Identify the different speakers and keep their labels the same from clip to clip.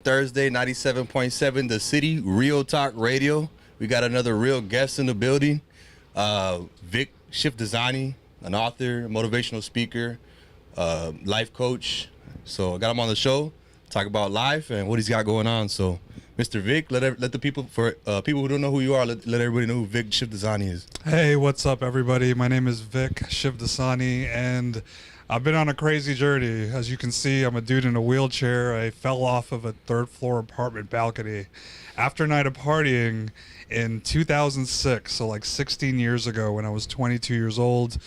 Speaker 1: Thursday, 97.7 The City, Real Talk Radio. We got another real guest in the building. Vic Shifdazani, an author, motivational speaker, life coach. So I got him on the show, talk about life and what he's got going on. So Mr. Vic, let the people, for people who don't know who you are, let everybody know who Vic Shifdazani is.
Speaker 2: Hey, what's up, everybody? My name is Vic Shifdazani, and I've been on a crazy journey. As you can see, I'm a dude in a wheelchair. I fell off of a third-floor apartment balcony after a night of partying in 2006, so like 16 years ago when I was 22 years old.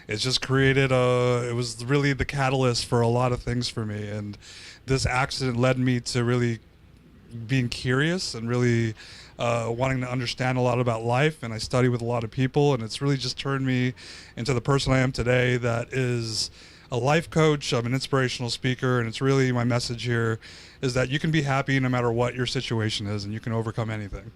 Speaker 2: It's just created it was really the catalyst for a lot of things for me, and this accident led me to really being curious and really wanting to understand a lot about life, and I study with a lot of people, and it's really just turned me into the person I am today, that is a life coach. I'm an inspirational speaker, and it's really my message here is that you can be happy no matter what your situation is, and you can overcome anything.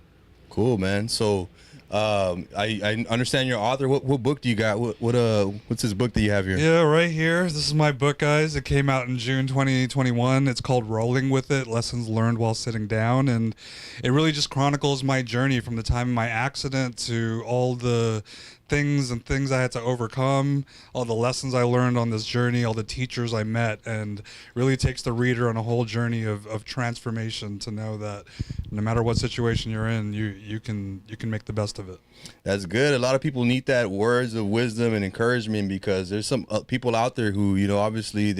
Speaker 1: Cool, man. So I understand you're an author. What book do you got? What's this book that you have here?
Speaker 2: Yeah, right here. This is my book, guys. It came out in June 2021. It's called Rolling With It, Lessons Learned While Sitting Down. And it really just chronicles my journey from the time of my accident to all the things I had to overcome, all the lessons I learned on this journey, all the teachers I met, and really takes the reader on a whole journey of transformation to know that no matter what situation you're in, you can make the best of it.
Speaker 1: That's good. A lot of people need that words of wisdom and encouragement, because there's some people out there who, you know, obviously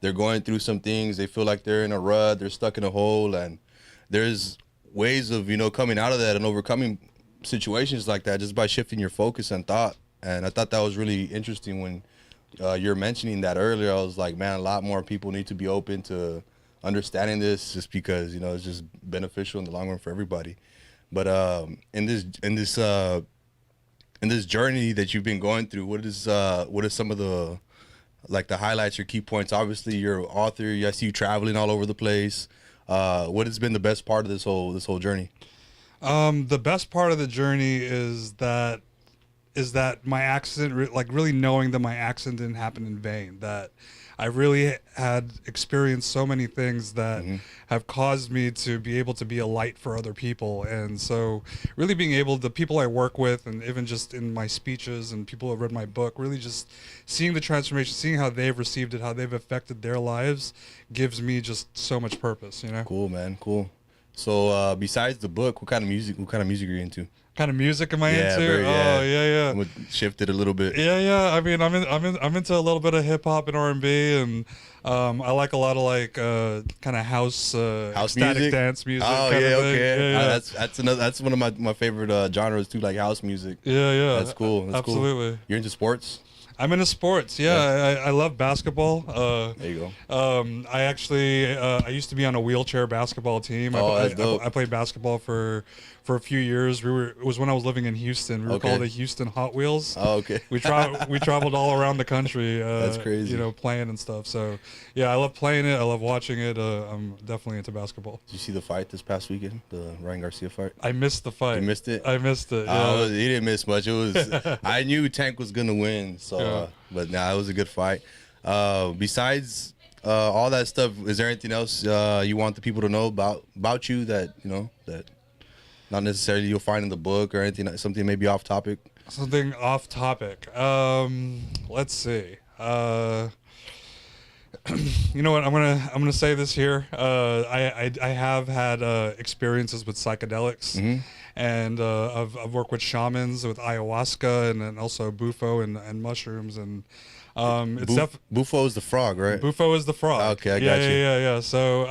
Speaker 1: they're going through some things. They feel like they're in a rut, they're stuck in a hole, and there's ways of, you know, coming out of that and overcoming situations like that just by shifting your focus and thought. And I thought that was really interesting when you're mentioning that earlier. I was like, man, a lot more people need to be open to understanding this, just because, you know, it's just beneficial in the long run for everybody. But in this journey that you've been going through, what is some of the highlights or key points? Obviously you're an author, I see you traveling all over the place. What has been the best part of this whole journey?
Speaker 2: The best part of the journey is that my accident, like really knowing that my accident didn't happen in vain, that I really had experienced so many things that have caused me to be able to be a light for other people. And so really being able, the people I work with, and even just in my speeches and people who have read my book, really just seeing the transformation, seeing how they've received it, how they've affected their lives, gives me just so much purpose, you know?
Speaker 1: Cool, man. Cool. So besides the book, what kind of music are you into?
Speaker 2: Kind of music am I into?
Speaker 1: I'm gonna shift it a little bit.
Speaker 2: Yeah. I mean, I'm into a little bit of hip hop and R&B, and I like a lot of like kind of house static
Speaker 1: music?
Speaker 2: dance music.
Speaker 1: Oh
Speaker 2: kind
Speaker 1: yeah,
Speaker 2: of thing.
Speaker 1: okay.
Speaker 2: Yeah.
Speaker 1: That's one of my favorite genres too, like house music.
Speaker 2: Yeah.
Speaker 1: That's cool. That's
Speaker 2: absolutely.
Speaker 1: Cool. You're into sports?
Speaker 2: I'm into sports. Yeah. I love basketball.
Speaker 1: There you go.
Speaker 2: I actually I used to be on a wheelchair basketball team.
Speaker 1: That's dope.
Speaker 2: I played basketball for a few years. It was when I was living in Houston. We were called the Houston Hot Wheels.
Speaker 1: Oh, okay.
Speaker 2: We traveled all around the country.
Speaker 1: That's crazy.
Speaker 2: You know, playing and stuff. So yeah, I love playing it. I love watching it. I'm definitely into basketball.
Speaker 1: Did you see the fight this past weekend, the Ryan Garcia fight?
Speaker 2: I missed the fight.
Speaker 1: You missed it?
Speaker 2: I missed it. Yeah.
Speaker 1: He didn't miss much. It was I knew Tank was gonna win, so but it was a good fight. Besides all that stuff, is there anything else you want the people to know about you that, you know, that not necessarily you'll find in the book, or anything, something maybe off topic?
Speaker 2: Something off topic. Let's see. You know what? I'm gonna say this here. I have had experiences with psychedelics, and I've worked with shamans with ayahuasca and also bufo and mushrooms, and
Speaker 1: Bufo is the frog, right?
Speaker 2: Bufo is the frog.
Speaker 1: Okay, I got you.
Speaker 2: Yeah. So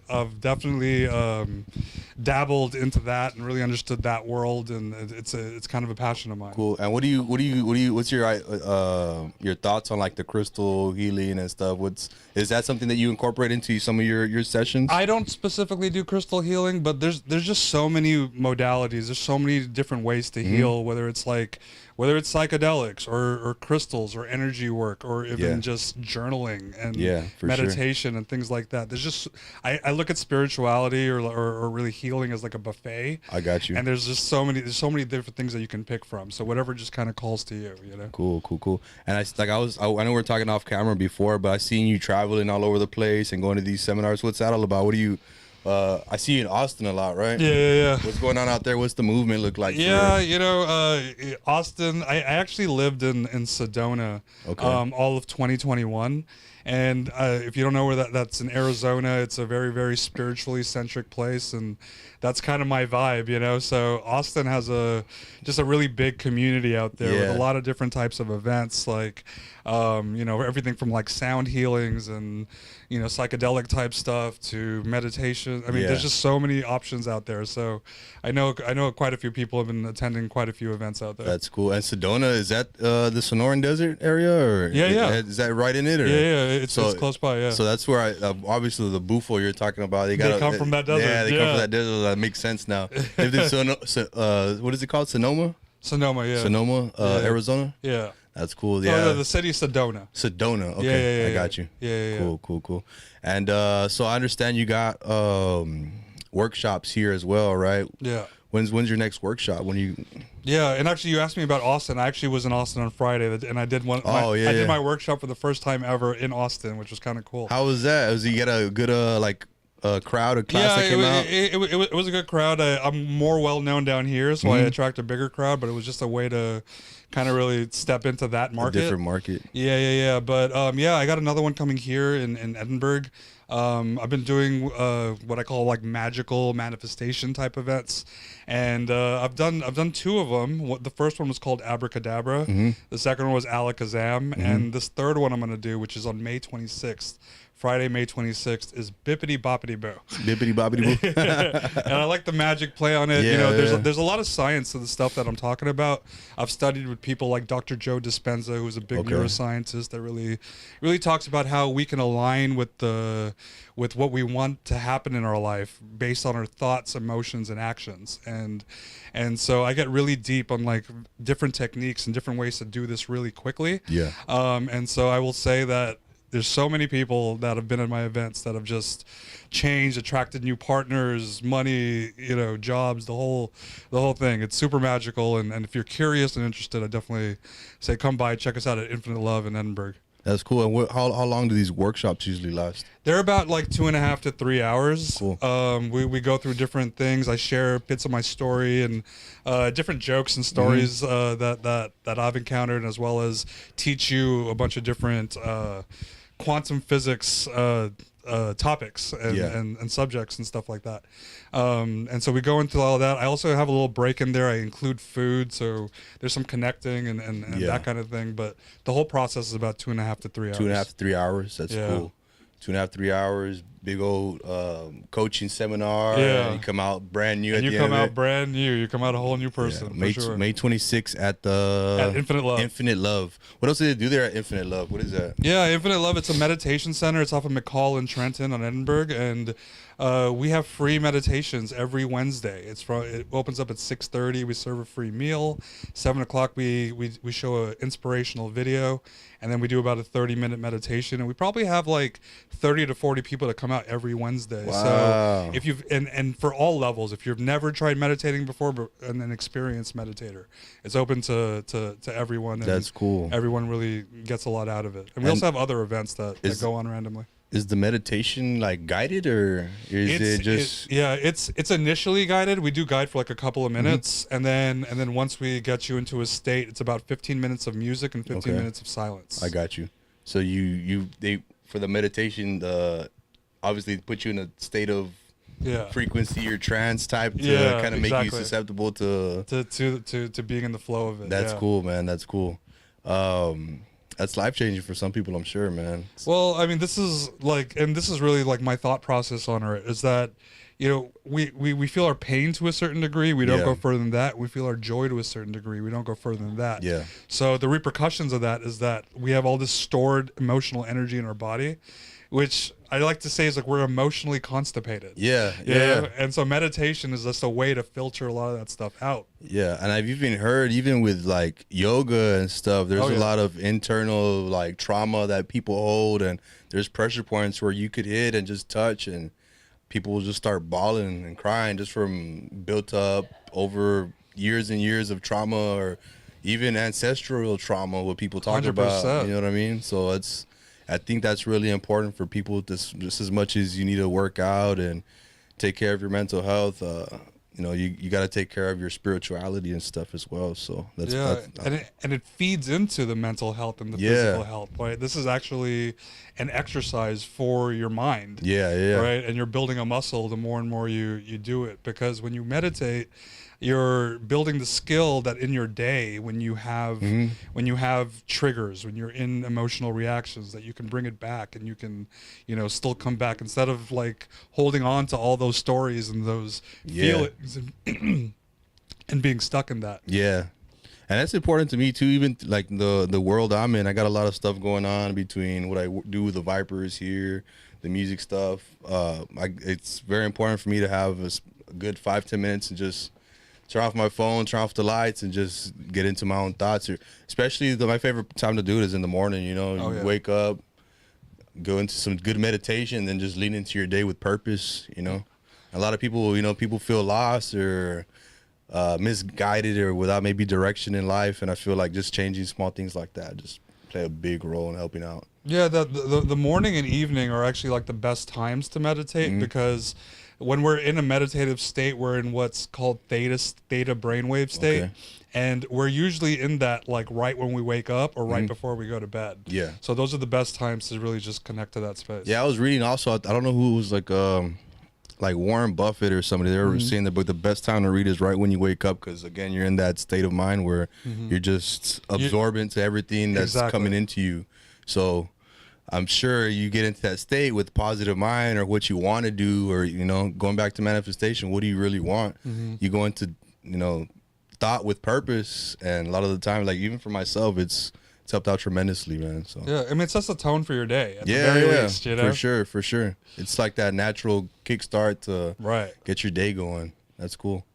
Speaker 2: I've definitely dabbled into that and really understood that world, and it's kind of a passion of mine.
Speaker 1: Cool. And what's your thoughts on like the crystal healing and stuff? Is that something that you incorporate into some of your sessions?
Speaker 2: I don't specifically do crystal healing, but there's just so many modalities. There's so many different ways to heal, whether it's psychedelics or crystals or energy work, or even just journing and meditation and things like that. There's just I look at spirituality or really healing as like a buffet.
Speaker 1: I got you.
Speaker 2: And there's so many different things that you can pick from. So whatever just kind of calls to you, you know.
Speaker 1: Cool. And I know we were talking off camera before, but I seen you traveling all over the place and going to these seminars. What's that all about? I see you in Austin a lot, right?
Speaker 2: Yeah.
Speaker 1: What's going on out there? What's the movement look like?
Speaker 2: Yeah, Austin. I actually lived in Sedona,
Speaker 1: Okay.
Speaker 2: all of 2021, and if you don't know where that's in Arizona. It's a very very spiritually centric place, and that's kind of my vibe, So Austin has just a really big community out there with
Speaker 1: Yeah.
Speaker 2: a lot of different types of events, like everything from like sound healings and psychedelic type stuff to meditation. I mean,
Speaker 1: Yeah.
Speaker 2: there's just so many options out there. So I know quite a few people have been attending quite a few events out there.
Speaker 1: That's cool. And Sedona, is that the Sonoran Desert area, or
Speaker 2: Yeah.
Speaker 1: is that right in it? Or?
Speaker 2: Yeah, it's close by. Yeah.
Speaker 1: So that's where obviously the bufo you're talking about. They
Speaker 2: come from that desert.
Speaker 1: Yeah, they come from that desert. That makes sense now. Lived in what is it called? Sonoma,
Speaker 2: yeah.
Speaker 1: Sonoma, Arizona.
Speaker 2: Yeah.
Speaker 1: That's cool.
Speaker 2: Yeah.
Speaker 1: Yeah.
Speaker 2: Oh, the city of Sedona.
Speaker 1: Sedona. Okay.
Speaker 2: Yeah,
Speaker 1: I got you.
Speaker 2: Yeah.
Speaker 1: Cool. And so I understand you got workshops here as well, right?
Speaker 2: Yeah.
Speaker 1: When's your next workshop? When you?
Speaker 2: Yeah, and actually, you asked me about Austin. I actually was in Austin on Friday, and I did I did my workshop for the first time ever in Austin, which was kind of cool.
Speaker 1: How was that? Was you get a good crowd, a class that came out?
Speaker 2: It was a good crowd. I'm more well known down here, so I attract a bigger crowd. But it was just a way to kind of really step into that market.
Speaker 1: A different market.
Speaker 2: Yeah. But I got another one coming here in Edinburgh. I've been doing what I call like magical manifestation type events, and I've done two of them. The first one was called Abracadabra. The second one was Alakazam, and this third one I'm going to do, which is on May 26th. Friday, May 26th, is Bippity Boppity Boo.
Speaker 1: Bippity Boppity Boo.
Speaker 2: And I like the magic play on it.
Speaker 1: Yeah,
Speaker 2: There's a lot of science to the stuff that I'm talking about. I've studied with people like Dr. Joe Dispenza, who's a big neuroscientist that really talks about how we can align with what we want to happen in our life based on our thoughts, emotions, and actions. And so I get really deep on like different techniques and different ways to do this really quickly.
Speaker 1: Yeah.
Speaker 2: And so I will say that there's so many people that have been at my events that have just changed, attracted new partners, money, jobs, the whole thing. It's super magical. And if you're curious and interested, I definitely say come by, check us out at Infinite Love in Edinburgh.
Speaker 1: That's cool. And how long do these workshops usually last?
Speaker 2: They're about like 2.5 to 3 hours.
Speaker 1: Cool.
Speaker 2: We go through different things. I share bits of my story and different jokes and stories that I've encountered, as well as teach you a bunch of different quantum physics topics and subjects and stuff like that. And so we go into all that. I also have a little break in there. I include food, so there's some connecting and that kind of thing. But the whole process is about 2.5 to 3 hours.
Speaker 1: 2.5 to 3 hours. That's cool. 2.5 to 3 hours. Big old coaching seminar.
Speaker 2: Yeah.
Speaker 1: And you come out brand new.
Speaker 2: And
Speaker 1: at
Speaker 2: you
Speaker 1: the
Speaker 2: come
Speaker 1: end of
Speaker 2: out
Speaker 1: it.
Speaker 2: brand new. You come out a whole new person.
Speaker 1: Yeah. May,
Speaker 2: for sure.
Speaker 1: May 26th at
Speaker 2: Infinite Love.
Speaker 1: Infinite Love. What else do they do there at Infinite Love? What is that?
Speaker 2: Yeah, Infinite Love. It's a meditation center. It's off of McCall in Trenton on Edinburgh, and we have free meditations every Wednesday. It opens up at 6:30. We serve a free meal. 7 o'clock we show an inspirational video, and then we do about a 30-minute meditation. And we probably have like 30 to 40 people that come out every Wednesday.
Speaker 1: Wow.
Speaker 2: So if you've and for all levels, if you've never tried meditating before, but an experienced meditator, it's open to everyone. And
Speaker 1: That's cool.
Speaker 2: Everyone really gets a lot out of it. And we also have other events that go on randomly.
Speaker 1: Is the meditation like guided, or is it just?
Speaker 2: It's initially guided. We do guide for like a couple of minutes, and then once we get you into a state, it's about 15 minutes of music and 15 minutes of silence.
Speaker 1: I got you. So they for the meditation, obviously put you in a state of frequency or trance type to kind of make you susceptible to
Speaker 2: being in the flow of it.
Speaker 1: That's cool, man. That's cool. That's life changing for some people, I'm sure, man.
Speaker 2: Well, I mean, this is really like my thought process on it is that, we feel our pain to a certain degree. We don't go further than that. We feel our joy to a certain degree. We don't go further than that.
Speaker 1: Yeah.
Speaker 2: So the repercussions of that is that we have all this stored emotional energy in our body, which I like to say is like we're emotionally constipated.
Speaker 1: Yeah.
Speaker 2: And so meditation is just a way to filter a lot of that stuff out.
Speaker 1: Yeah, and I've even heard, even with like yoga and stuff, there's a lot of internal like trauma that people hold, and there's pressure points where you could hit and just touch, and people will just start bawling and crying just from built up over years and years of trauma, or even ancestral trauma, what people talk
Speaker 2: 100%.
Speaker 1: about. You know what I mean? So I think that's really important for people just as much as you need to work out and take care of your mental health. You know, you got to take care of your spirituality and stuff as well. So that's
Speaker 2: and it feeds into the mental health and the physical health. Right, this is actually an exercise for your mind.
Speaker 1: Yeah.
Speaker 2: Right, and you're building a muscle the more and more you do it, because when you meditate, you're building the skill that in your day, when you have triggers, when you're in emotional reactions, that you can bring it back and you can, you know, still come back, instead of like holding on to all those stories and those feelings and being stuck in that.
Speaker 1: Yeah. And that's important to me too. Even like the world I'm in, I got a lot of stuff going on between what I do with the Vipers here, the music stuff. It's very important for me to have a good 5-10 minutes and just turn off my phone, turn off the lights, and just get into my own thoughts. Especially my favorite time to do it is in the morning. You know, you wake up, go into some good meditation, and then just lean into your day with purpose. You know, a lot of people, you know, people feel lost or misguided or without maybe direction in life, and I feel like just changing small things like that just play a big role in helping out.
Speaker 2: Yeah, the morning and evening are actually like the best times to meditate, because when we're in a meditative state, we're in what's called theta brainwave state. Okay. And we're usually in that like right when we wake up or right before we go to bed. Yeah. So those are the best times to really just connect to that space.
Speaker 1: Yeah, I was reading also, I don't know who was like Warren Buffett or somebody, they were saying that, but the best time to read is right when you wake up, because again, you're in that state of mind where you're just absorbent to everything that's coming into you. So I'm sure you get into that state with positive mind or what you want to do, or, you know, going back to manifestation, what do you really want? You go into, you know, thought with purpose, and a lot of the time, like even for myself, it's helped out tremendously, man. So
Speaker 2: yeah, I mean, it sets the tone for your day at the very least, you know?
Speaker 1: For sure. It's like that natural kickstart to get your day going. That's cool.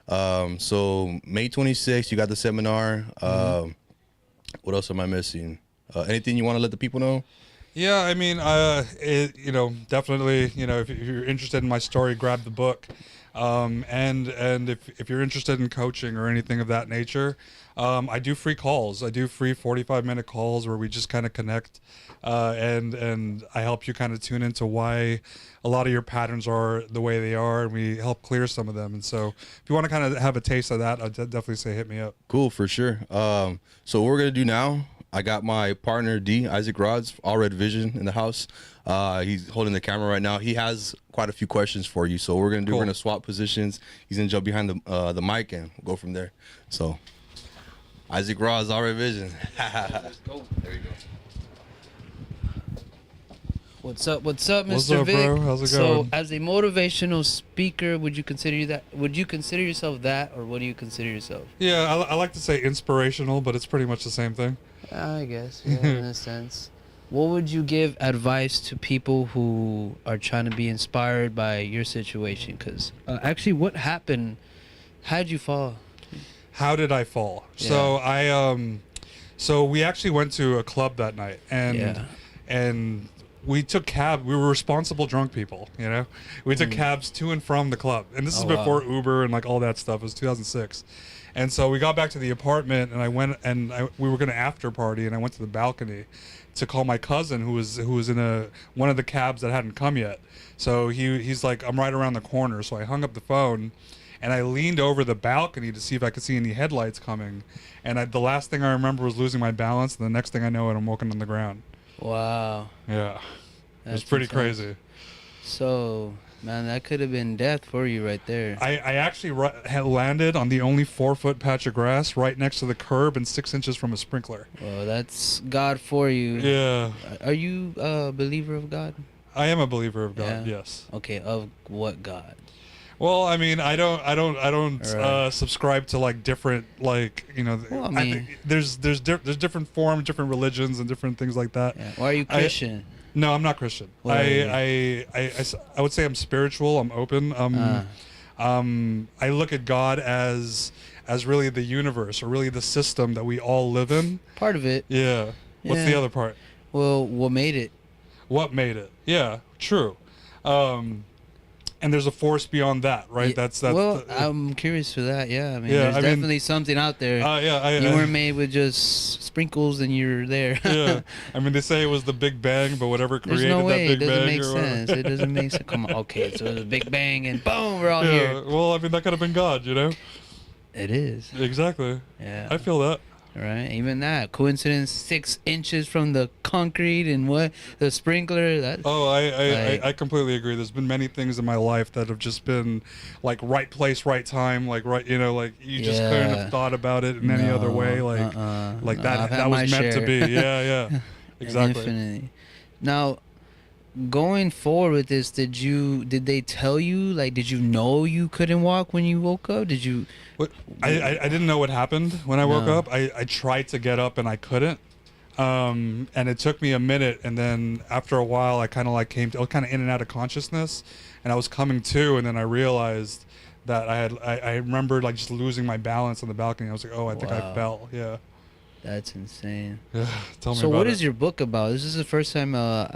Speaker 1: So May 26th, you got the seminar. What else am I missing? Anything you want to let the people know?
Speaker 2: Yeah, I mean, you know, definitely, you know, if you're interested in my story, grab the book. And if you're interested in coaching or anything of that nature, I do free calls. I do free 45-minute calls where we just kind of connect, and I help you kind of tune into why a lot of your patterns are the way they are, and we help clear some of them. And so if you want to kind of have a taste of that, I'd definitely say hit me up.
Speaker 1: Cool, for sure. So what we're going to do now, I got my partner D, Isaac Rods, All Red Vision, in the house. He's holding the camera right now. He has quite a few questions for you. So what we're gonna do, we're gonna swap positions. He's gonna jump behind the mic, and we'll go from there. So Isaac Rods, All Red Vision.
Speaker 3: Let's go. There you go. What's up, Mr.
Speaker 2: What's up,
Speaker 3: Vic?
Speaker 2: bro? How's it going?
Speaker 3: So, as a motivational speaker, would you consider yourself that, or what do you consider yourself?
Speaker 2: Yeah, I like to say inspirational, but it's pretty much the same thing.
Speaker 3: I guess, yeah, in a sense. What would you give advice to people who are trying to be inspired by your situation? Because actually, what happened? How'd you fall?
Speaker 2: How did I fall? Yeah. So we actually went to a club that night, and we took cab. We were responsible drunk people, you know. We took cabs to and from the club, and this is before Uber and like all that stuff. It was 2006. And so we got back to the apartment, and we were going to after party, and I went to the balcony to call my cousin who was in one of the cabs that hadn't come yet. So he's like, I'm right around the corner. So I hung up the phone, and I leaned over the balcony to see if I could see any headlights coming. And the last thing I remember was losing my balance, and the next thing I know, I'm walking on the ground.
Speaker 3: Wow.
Speaker 2: Yeah. It was pretty crazy.
Speaker 3: So, man, that could have been death for you right there.
Speaker 2: I actually had landed on the only 4-foot patch of grass right next to the curb and 6 inches from a sprinkler.
Speaker 3: Well, that's God for you.
Speaker 2: Yeah.
Speaker 3: Are you a believer of God?
Speaker 2: I am a believer of God. Yeah. Yes.
Speaker 3: Okay. Of what God?
Speaker 2: Well, I mean, I don't subscribe to like different, like, you know. Well, I mean, there's different forms, different religions, and different things like that.
Speaker 3: Yeah. Why are you Christian?
Speaker 2: No, I'm not Christian. I would say I'm spiritual. I'm open. I look at God as really the universe, or really the system that we all live in.
Speaker 3: Part of it.
Speaker 2: Yeah. What's the other part?
Speaker 3: Well, what made it?
Speaker 2: What made it? Yeah, true. and there's a force beyond that, right?
Speaker 3: Yeah,
Speaker 2: That's
Speaker 3: well, I'm curious for that. Yeah, I mean,
Speaker 2: Yeah,
Speaker 3: there's
Speaker 2: I mean,
Speaker 3: definitely something out there. You weren't made with just sprinkles and you're there.
Speaker 2: Yeah, I mean, they say it was the Big Bang, but whatever
Speaker 3: There's
Speaker 2: created
Speaker 3: no way.
Speaker 2: that
Speaker 3: It
Speaker 2: Big
Speaker 3: doesn't
Speaker 2: Bang
Speaker 3: make
Speaker 2: or whatever.
Speaker 3: sense. It doesn't make sense. Come on. Okay, so there's a Big Bang and boom, we're all
Speaker 2: Yeah,
Speaker 3: here.
Speaker 2: well, I mean, that could have been God, you know?
Speaker 3: It is.
Speaker 2: Exactly.
Speaker 3: Yeah.
Speaker 2: I feel that.
Speaker 3: Right. Even that coincidence. 6 inches from the concrete and what the sprinkler. That.
Speaker 2: Oh,
Speaker 3: Like-
Speaker 2: I completely agree. There's been many things in my life that have just been like right place, right time, like right, you know, like you just couldn't
Speaker 3: Yeah.
Speaker 2: have thought about it in any other way, like
Speaker 3: No, I've
Speaker 2: that
Speaker 3: had my
Speaker 2: was meant to
Speaker 3: share.
Speaker 2: be. Yeah, yeah. Exactly.
Speaker 3: Infinitely. Now, going forward with this, did they tell you, like, did you know you couldn't walk when you woke up? Did you?
Speaker 2: What, I didn't know what happened when I woke
Speaker 3: No.
Speaker 2: up. I tried to get up and I couldn't. And it took me a minute, and then after a while, I kind of like I was kind of in and out of consciousness, and I was coming to, and then I realized that I remembered like just losing my balance on the balcony. I was like, oh, I think I
Speaker 3: Wow.
Speaker 2: fell. Yeah.
Speaker 3: That's insane.
Speaker 2: Yeah. Tell me
Speaker 3: So
Speaker 2: about
Speaker 3: what
Speaker 2: it.
Speaker 3: is your book about? This is the first time not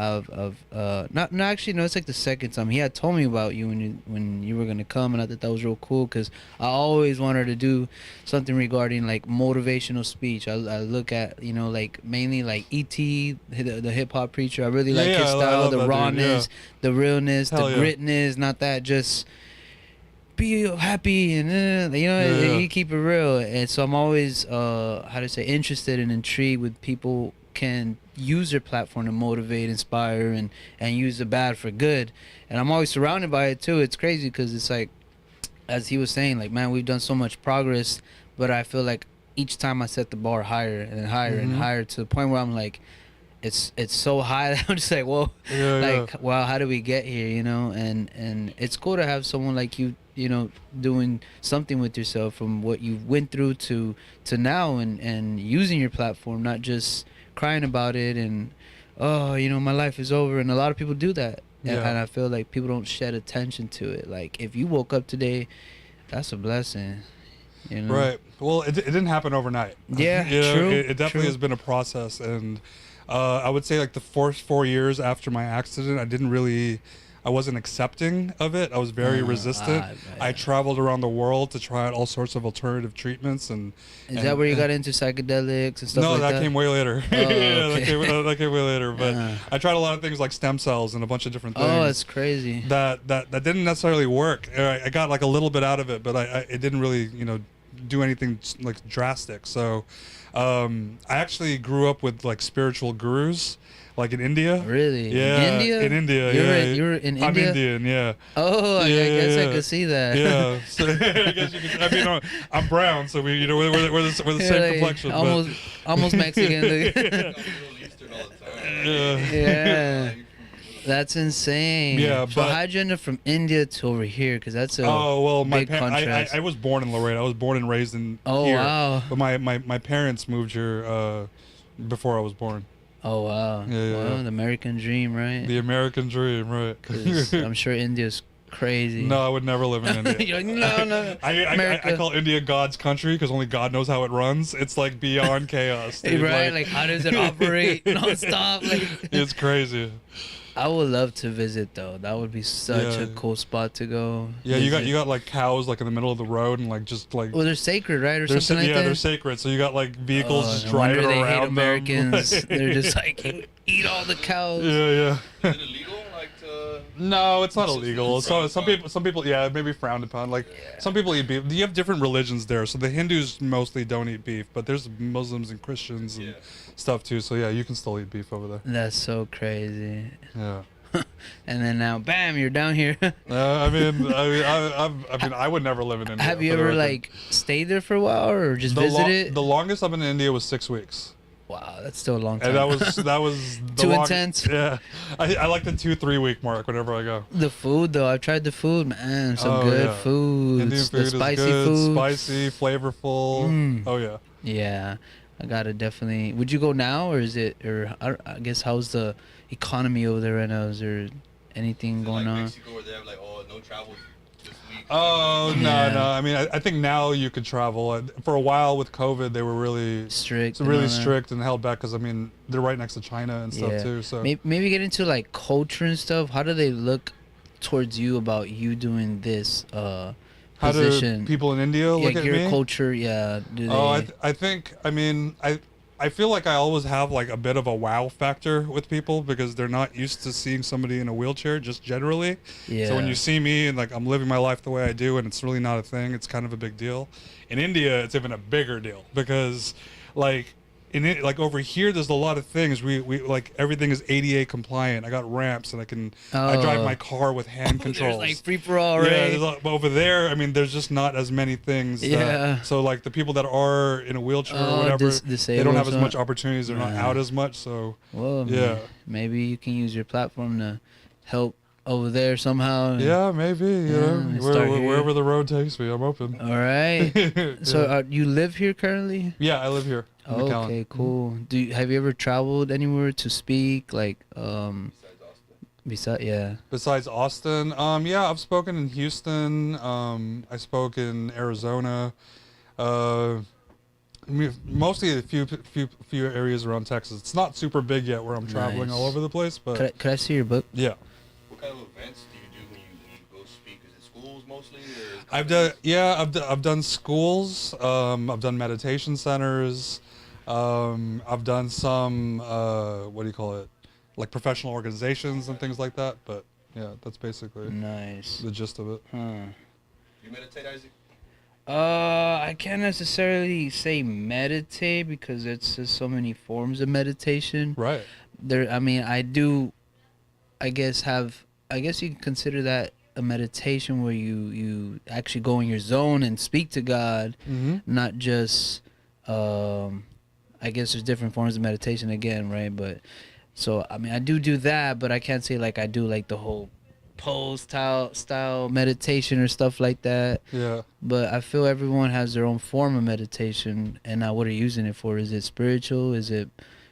Speaker 3: actually no, it's like the second time he had told me about you when you were gonna come, and I thought that was real cool because I always wanted to do something regarding like motivational speech. I look at, you know, like mainly like E.T. the hip hop preacher. I really like his
Speaker 2: I
Speaker 3: style,
Speaker 2: love
Speaker 3: the
Speaker 2: that dude,
Speaker 3: rawness, the realness,
Speaker 2: Hell
Speaker 3: the
Speaker 2: yeah.
Speaker 3: gritness, not that just be happy and you know,
Speaker 2: Yeah.
Speaker 3: you keep it real. And so I'm always how to say interested and intrigued with people can use their platform to motivate, inspire, and use the bad for good. And I'm always surrounded by it too. It's crazy because it's like, as he was saying, like, man, we've done so much progress, but I feel like each time I set the bar higher and higher and
Speaker 2: Mhm.
Speaker 3: higher to the point where I'm like, it's so high that I'm just like, whoa,
Speaker 2: Yeah,
Speaker 3: like,
Speaker 2: yeah.
Speaker 3: wow, how do we get here, you know? And it's cool to have someone like you, you know, doing something with yourself from what you went through to now, and using your platform, not just crying about it and, oh, you know, my life is over. And a lot of people do that.
Speaker 2: Yeah.
Speaker 3: And I feel like people don't shed attention to it. Like, if you woke up today, that's a blessing, you know?
Speaker 2: Right. Well, it didn't happen overnight.
Speaker 3: Yeah,
Speaker 2: You know,
Speaker 3: true,
Speaker 2: it definitely
Speaker 3: true.
Speaker 2: has been a process, and I would say like the first 4 years after my accident, I wasn't accepting of it. I was very resistant. I traveled around the world to try out all sorts of alternative treatments, and
Speaker 3: Is that where you got into psychedelics and stuff
Speaker 2: no,
Speaker 3: like that?
Speaker 2: that came way later.
Speaker 3: Oh,
Speaker 2: Yeah,
Speaker 3: okay.
Speaker 2: that came way later. But
Speaker 3: Uh-huh.
Speaker 2: I tried a lot of things like stem cells and a bunch of different things.
Speaker 3: Oh, it's crazy.
Speaker 2: that didn't necessarily work. I got like a little bit out of it, but it didn't really, you know, do anything like drastic. So I actually grew up with like spiritual gurus, like in India.
Speaker 3: Really?
Speaker 2: Yeah,
Speaker 3: India?
Speaker 2: in India.
Speaker 3: You're in India?
Speaker 2: I'm Indian. Yeah.
Speaker 3: Oh, I
Speaker 2: Yeah,
Speaker 3: guess I
Speaker 2: yeah.
Speaker 3: could see that.
Speaker 2: Yeah. So, I guess you can. I mean, I'm brown, so we, you know, we're the
Speaker 3: You're
Speaker 2: same
Speaker 3: like
Speaker 2: complexion. but-
Speaker 3: almost Mexican.
Speaker 2: Yeah.
Speaker 3: Yeah. That's insane.
Speaker 2: Yeah,
Speaker 3: So
Speaker 2: but-
Speaker 3: how'd you end up from India to over here? Because that's a
Speaker 2: Oh well, my
Speaker 3: big contrast.
Speaker 2: I was born in Laredo. I was born and raised in
Speaker 3: Oh,
Speaker 2: here.
Speaker 3: wow.
Speaker 2: But my parents moved here before I was born.
Speaker 3: Oh, wow.
Speaker 2: Yeah, yeah,
Speaker 3: Well,
Speaker 2: yeah.
Speaker 3: the American dream, right?
Speaker 2: The American dream, right?
Speaker 3: 'Cause I'm sure India's crazy.
Speaker 2: No, I would never live in India.
Speaker 3: You're like, no.
Speaker 2: I
Speaker 3: America.
Speaker 2: call India God's country because only God knows how it runs. It's like beyond chaos.
Speaker 3: Hey,
Speaker 2: dude.
Speaker 3: right? Like, how does it operate nonstop? Like,
Speaker 2: It's crazy.
Speaker 3: I would love to visit though. That would be such a
Speaker 2: Yeah.
Speaker 3: cool spot to go.
Speaker 2: Yeah,
Speaker 3: visit.
Speaker 2: you got like cows like in the middle of the road and like just like
Speaker 3: Well, they're sacred, right, or
Speaker 2: they're
Speaker 3: something like
Speaker 2: yeah
Speaker 3: that.
Speaker 2: they're sacred. So you got like vehicles just
Speaker 3: no wonder
Speaker 2: driving
Speaker 3: they
Speaker 2: around
Speaker 3: hate
Speaker 2: them.
Speaker 3: Americans. They're just like, eat all the cows.
Speaker 2: Yeah, yeah.
Speaker 1: Is it illegal? Like to...
Speaker 2: No, it's not illegal.
Speaker 1: Frowned
Speaker 2: Some people, yeah, maybe frowned upon. Like
Speaker 3: Yeah.
Speaker 2: some people eat beef. You have different religions there, so the Hindus mostly don't eat beef, but there's Muslims and Christians and
Speaker 1: Yeah.
Speaker 2: stuff too. So yeah, you can still eat beef over there.
Speaker 3: That's so crazy.
Speaker 2: Yeah.
Speaker 3: And then now, bam, you're down here.
Speaker 2: I mean, I would never live in India.
Speaker 3: Have you
Speaker 2: for the
Speaker 3: ever
Speaker 2: record.
Speaker 3: like stayed there for a while or just
Speaker 2: the
Speaker 3: visited?
Speaker 2: The longest I've been in India was 6 weeks,
Speaker 3: Wow, that's still a long time.
Speaker 2: and that was the
Speaker 3: Too
Speaker 2: long-
Speaker 3: intense?
Speaker 2: Yeah, I like the 2-3 week mark whenever I go.
Speaker 3: The food though, I've tried the food, man. Some
Speaker 2: Oh,
Speaker 3: good
Speaker 2: yeah.
Speaker 3: food.
Speaker 2: Indian
Speaker 3: The
Speaker 2: food
Speaker 3: spicy
Speaker 2: is good,
Speaker 3: food.
Speaker 2: spicy, flavorful.
Speaker 3: Mm.
Speaker 2: Oh yeah.
Speaker 3: Yeah, I gotta definitely. Would you go now, or is it, or I guess how's the economy over there right now? Is there anything going
Speaker 1: like
Speaker 3: on?
Speaker 1: Mexico where they have like, oh, no travel this week.
Speaker 2: Oh
Speaker 3: Yeah.
Speaker 2: no. I mean, I think now you could travel. For a while with COVID, they were really
Speaker 3: Strict. and
Speaker 2: really
Speaker 3: all that?
Speaker 2: strict and held back because I mean they're right next to China and stuff
Speaker 3: Yeah.
Speaker 2: too. So
Speaker 3: Maybe get into like culture and stuff. How do they look towards you about you doing this
Speaker 2: How
Speaker 3: position?
Speaker 2: do people in India look at
Speaker 3: your
Speaker 2: me?
Speaker 3: culture, yeah. Do they,
Speaker 2: Oh, I think, I mean, I feel like I always have like a bit of a wow factor with people because they're not used to seeing somebody in a wheelchair just generally.
Speaker 3: yeah.
Speaker 2: So when you see me and like I'm living my life the way I do and it's really not a thing, it's kind of a big deal. In India, it's even a bigger deal because like in it, like over here, there's a lot of things. We like everything is ADA compliant. I got ramps and I drive my car with hand controls.
Speaker 3: There's like free for all,
Speaker 2: Yeah,
Speaker 3: right?
Speaker 2: but over there, I mean, there's just not as many things.
Speaker 3: Yeah.
Speaker 2: So like the people that are in a wheelchair or whatever, they don't have as much opportunities. They're not out as much. So
Speaker 3: Well,
Speaker 2: yeah,
Speaker 3: maybe you can use your platform to help over there somehow.
Speaker 2: yeah, maybe wherever the road takes me, I'm open.
Speaker 3: All right. So you live here currently?
Speaker 2: Yeah, I live here. In McAllen.
Speaker 3: Okay, cool. Have you ever traveled anywhere to speak? Like
Speaker 2: Besides Austin, yeah, I've spoken in Houston. I spoke in Arizona. Mostly a few areas around Texas. It's not super big yet where I'm traveling
Speaker 3: Nice.
Speaker 2: all over the place, but
Speaker 3: could I see your book?
Speaker 2: yeah.
Speaker 1: What kind of events do you do when you go speak? Is it schools mostly? Or
Speaker 2: I've done schools. I've done meditation centers. I've done some what do you call it, like professional organizations and things like that. But yeah, that's basically
Speaker 3: Nice.
Speaker 2: the gist of it.
Speaker 3: Huh.
Speaker 1: you meditate, Isaac?
Speaker 3: I can't necessarily say meditate because it's just so many forms of meditation.
Speaker 2: Right.
Speaker 3: I mean, I do, I guess you can consider that a meditation where you actually go in your zone and speak to God, not just, I guess there's different forms of meditation again, right? But, so, I mean, I do that, but I can't say like I do like the whole pose style meditation or stuff like that.
Speaker 2: Yeah.
Speaker 3: But I feel everyone has their own form of meditation, and now what are you using it for? Is it spiritual? Is it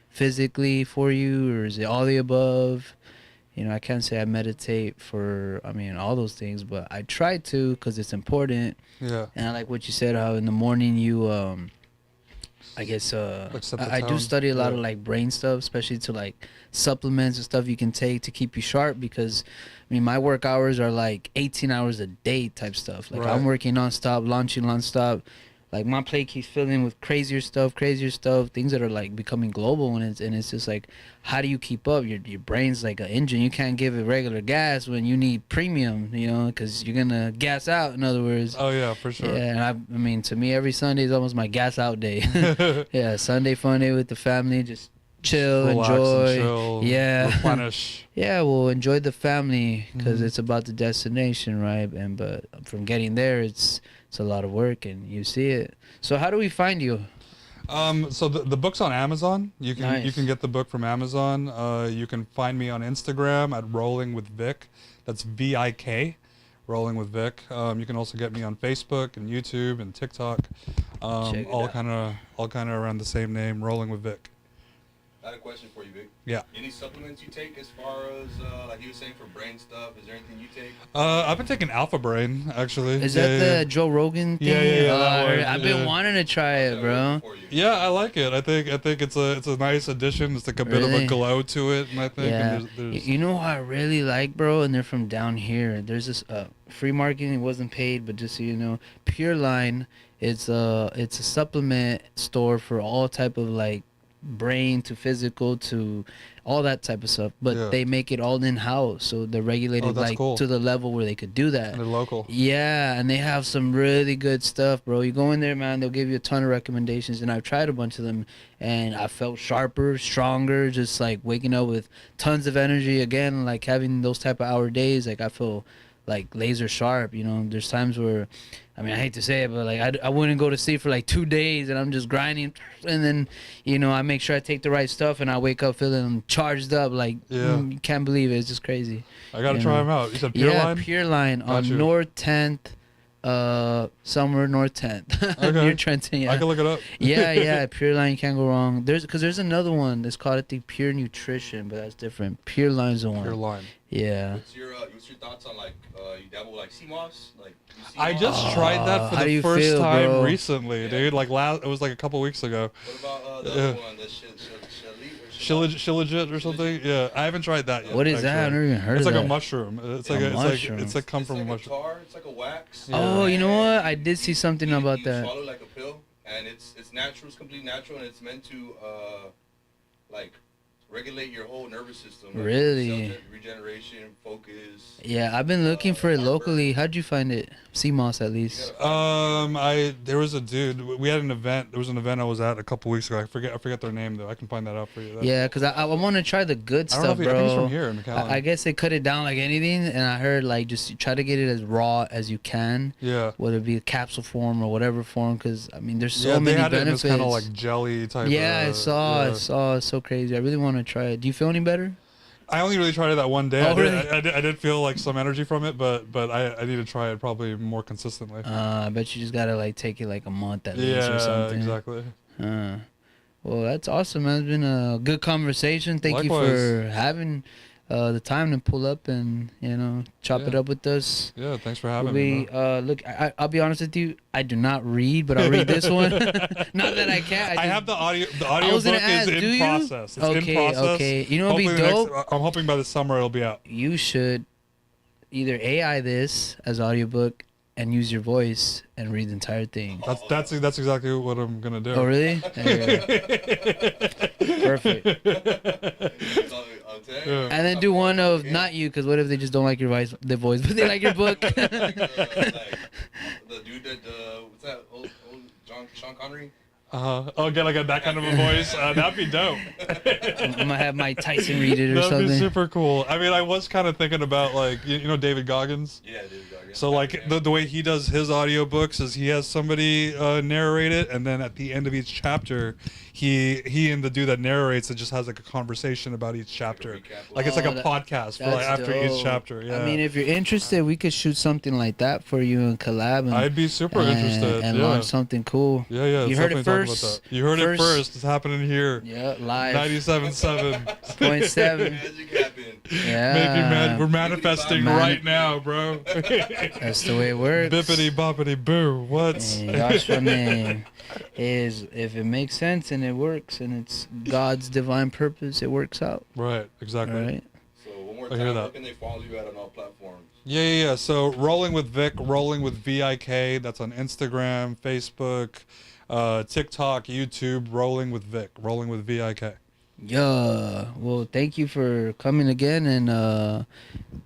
Speaker 3: physically for you, or is it all the above? You know, I can't say I meditate for, I mean, all those things, but I try to because it's important.
Speaker 2: Yeah.
Speaker 3: And I like what you said, how in the morning you, I guess,
Speaker 2: Like set the
Speaker 3: I do
Speaker 2: tone.
Speaker 3: study a lot of
Speaker 2: Yeah.
Speaker 3: like brain stuff, especially to like supplements and stuff you can take to keep you sharp because, I mean, my work hours are like 18 hours a day type stuff. Like
Speaker 2: Right.
Speaker 3: I'm working nonstop, launching nonstop. Like my plate keeps filling with crazier stuff, things that are like becoming global, and it's just like, how do you keep up? Your brain's like an engine. You can't give it regular gas when you need premium, you know, because you're gonna gas out. In other words.
Speaker 2: Oh yeah, for sure.
Speaker 3: Yeah, and I mean, to me, every Sunday is almost my gas out day. Yeah, Sunday fun day with the family, just chill,
Speaker 2: Relax
Speaker 3: enjoy.
Speaker 2: and chill,
Speaker 3: Yeah.
Speaker 2: replenish.
Speaker 3: Yeah, well, enjoy the family because
Speaker 2: Mhm.
Speaker 3: it's about the destination, right? And but from getting there, it's a lot of work, and you see it. So how do we find you?
Speaker 2: So the book's on Amazon. You
Speaker 3: Nice.
Speaker 2: can get the book from Amazon. You can find me on Instagram at Rolling with Vic. That's VIK, Rolling with Vic. You can also get me on Facebook and YouTube and TikTok.
Speaker 3: Check it
Speaker 2: All
Speaker 3: out.
Speaker 2: kind of around the same name, Rolling with Vic.
Speaker 1: I had a question for you, Vic.
Speaker 2: Yeah.
Speaker 1: Any supplements you take as far as, like you were saying, for brain stuff? Is there anything you take?
Speaker 2: I've been taking Alpha Brain actually.
Speaker 3: Is
Speaker 2: Yeah,
Speaker 3: that
Speaker 2: yeah,
Speaker 3: the Joe Rogan thing?
Speaker 2: Yeah, that one,
Speaker 3: I've been
Speaker 2: yeah.
Speaker 3: wanting to try it, bro.
Speaker 2: Yeah, I like it. I think it's a nice addition. It's like a bit of
Speaker 3: Really?
Speaker 2: a glow to it, and I think
Speaker 3: Yeah.
Speaker 2: and there's
Speaker 3: You know who I really like, bro? And they're from down here. There's this free marketing. It wasn't paid, but just so you know, Pure Line. It's a supplement store for all type of like brain to physical to all that type of stuff. But
Speaker 2: Yeah.
Speaker 3: they make it all in house, so they're regulated
Speaker 2: that's
Speaker 3: like
Speaker 2: cool.
Speaker 3: to the level where they could do that.
Speaker 2: and they're local.
Speaker 3: Yeah, and they have some really good stuff, bro. You go in there, man, they'll give you a ton of recommendations, and I've tried a bunch of them, and I felt sharper, stronger, just like waking up with tons of energy again, like having those type of hour days. Like I feel like laser sharp, you know. There's times where, I mean, I hate to say it, but like I wouldn't go to sleep for like 2 days, and I'm just grinding, and then, you know, I make sure I take the right stuff, and I wake up feeling charged up, like you can't believe it. It's just crazy.
Speaker 2: I gotta
Speaker 3: You
Speaker 2: try
Speaker 3: know.
Speaker 2: them out. You said Pure
Speaker 3: Yeah,
Speaker 2: Line?
Speaker 3: Pure Line on
Speaker 2: Got you.
Speaker 3: North 10th, somewhere North 10th.
Speaker 2: Okay.
Speaker 3: Near Trenton, yeah.
Speaker 2: I can look it up.
Speaker 3: Yeah, Pure Line, you can't go wrong. There's another one that's called, I think, Pure Nutrition, but that's different. Pure Line's the one.
Speaker 2: Pure Line.
Speaker 3: Yeah.
Speaker 1: What's your thoughts on like you dabble with, like sea moss? Like you sea
Speaker 2: I
Speaker 1: moss?
Speaker 2: just tried that for
Speaker 3: how do
Speaker 2: the
Speaker 3: you
Speaker 2: first
Speaker 3: feel,
Speaker 2: time
Speaker 3: bro?
Speaker 2: recently,
Speaker 1: Yeah.
Speaker 2: dude. Like it was like a couple weeks ago.
Speaker 1: What about the
Speaker 2: Yeah.
Speaker 1: other one, the chalit or
Speaker 2: Shilajit or something. Yeah, I haven't tried that yet.
Speaker 3: What is that? I've never even heard
Speaker 2: It's
Speaker 3: of
Speaker 2: like
Speaker 3: that.
Speaker 2: a mushroom. It's like it's like come
Speaker 1: It's
Speaker 2: from
Speaker 1: like
Speaker 2: a mushroom.
Speaker 1: tar. It's like a wax.
Speaker 3: Oh, you know what? I did see something about
Speaker 1: you
Speaker 3: that.
Speaker 1: swallow like a pill, and it's natural. It's completely natural, and it's meant to like regulate your whole nervous system. Like
Speaker 3: Really?
Speaker 1: cell regeneration, focus.
Speaker 3: Yeah, I've been looking for it locally. How'd you find it? CMOS at least.
Speaker 2: There was a dude. We had an event. There was an event I was at a couple weeks ago. I forget their name though. I can find that out for you.
Speaker 3: Yeah, because I want to try the good
Speaker 2: I don't know
Speaker 3: stuff,
Speaker 2: if I think he's
Speaker 3: bro.
Speaker 2: from here in McAllen.
Speaker 3: I guess they cut it down like anything, and I heard like just try to get it as raw as you can.
Speaker 2: Yeah.
Speaker 3: Whether it be a capsule form or whatever form, because I mean, there's so
Speaker 2: Yeah,
Speaker 3: many
Speaker 2: they had
Speaker 3: benefits.
Speaker 2: it in this kind of like jelly type.
Speaker 3: Yeah, I saw.
Speaker 2: Yeah.
Speaker 3: It's so crazy. I really want to try it. Do you feel any better?
Speaker 2: I only really tried it that one day.
Speaker 3: Oh, really?
Speaker 2: I did feel like some energy from it, but I need to try it probably more consistently.
Speaker 3: I bet you just gotta like take it like a month at least or
Speaker 2: Yeah,
Speaker 3: something.
Speaker 2: exactly.
Speaker 3: Well, that's awesome, man. It's been a good conversation. Thank you
Speaker 2: Likewise.
Speaker 3: for having the time to pull up and chop it
Speaker 2: Yeah.
Speaker 3: up with us.
Speaker 2: Yeah, thanks for having me. Bro.
Speaker 3: Look, I'll be honest with you. I do not read, but I'll read this one. Not that I can't.
Speaker 2: I have the audio. The
Speaker 3: I
Speaker 2: audio
Speaker 3: was
Speaker 2: book
Speaker 3: gonna ask,
Speaker 2: is
Speaker 3: do
Speaker 2: in
Speaker 3: you?
Speaker 2: process. It's
Speaker 3: Okay,
Speaker 2: in process.
Speaker 3: okay. You know what'd be
Speaker 2: Hopefully the
Speaker 3: dope?
Speaker 2: I'm hoping by the summer it'll be out.
Speaker 3: You should either AI this as audiobook and use your voice and read the entire thing.
Speaker 2: That's exactly what I'm gonna do.
Speaker 3: Oh, really? Perfect.
Speaker 2: Yeah.
Speaker 3: And then do one of not you, because what if they just don't like your voice, but they like your book?
Speaker 1: The dude that what's that? Old Sean Connery.
Speaker 2: Oh, get like that kind of a voice. That'd be dope.
Speaker 3: I'm gonna have Mike Tyson read it or
Speaker 2: That'd
Speaker 3: something.
Speaker 2: be super cool. I mean, I was kind of thinking about like you know David Goggins.
Speaker 1: Yeah, David Goggins.
Speaker 2: So like the way he does his audiobooks is he has somebody narrate it, and then at the end of each chapter, he and the dude that narrates it just has like a conversation about each chapter. Like it's like a podcast for like after each
Speaker 3: dope.
Speaker 2: chapter. Yeah.
Speaker 3: I mean, if you're interested, we could shoot something like that for you and collab. And,
Speaker 2: I'd be super interested.
Speaker 3: and
Speaker 2: yeah.
Speaker 3: launch something cool.
Speaker 2: Yeah, yeah.
Speaker 3: You
Speaker 2: let's
Speaker 3: heard it
Speaker 2: definitely talk about
Speaker 3: first.
Speaker 2: that. You heard it first. It's happening here.
Speaker 3: Yeah, live.
Speaker 2: 97.7.
Speaker 3: 0.7.
Speaker 1: Magic happened.
Speaker 3: Yeah.
Speaker 2: Maybe we're manifesting
Speaker 3: Man.
Speaker 2: right now, bro.
Speaker 3: That's the way it works.
Speaker 2: Bippity boppity boo. What?
Speaker 3: Yashua name is if it makes sense and it works and it's God's divine purpose, it works out.
Speaker 2: Right, exactly.
Speaker 3: Right?
Speaker 1: So one more
Speaker 2: I hear
Speaker 1: time,
Speaker 2: that.
Speaker 1: where can they follow you at on all platforms?
Speaker 2: Yeah. So rolling with Vic, rolling with VIK. That's on Instagram, Facebook, TikTok, YouTube. Rolling with Vic, rolling with VIK.
Speaker 3: Yeah. Well, thank you for coming again, and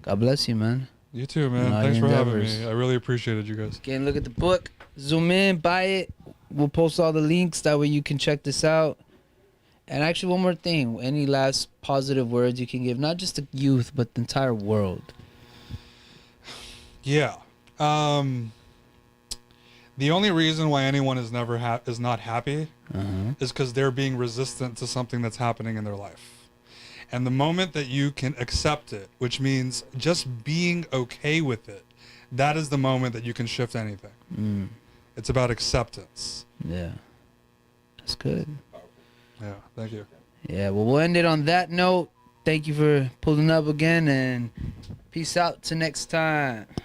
Speaker 3: God bless you, man.
Speaker 2: You too, man.
Speaker 3: All
Speaker 2: Thanks
Speaker 3: your
Speaker 2: for having
Speaker 3: endeavors.
Speaker 2: me. I really appreciated you guys.
Speaker 3: Again, look at the book. Zoom in, buy it. We'll post all the links. That way you can check this out. And actually, one more thing. Any last positive words you can give, not just the youth, but the entire world?
Speaker 2: Yeah. The only reason why anyone is not happy is because they're being resistant to something that's happening in their life. And the moment that you can accept it, which means just being okay with it, that is the moment that you can shift anything. It's about acceptance.
Speaker 3: Yeah. That's good.
Speaker 2: Yeah, thank you.
Speaker 3: Yeah, well, we'll end it on that note. Thank you for pulling up again, and peace out till next time.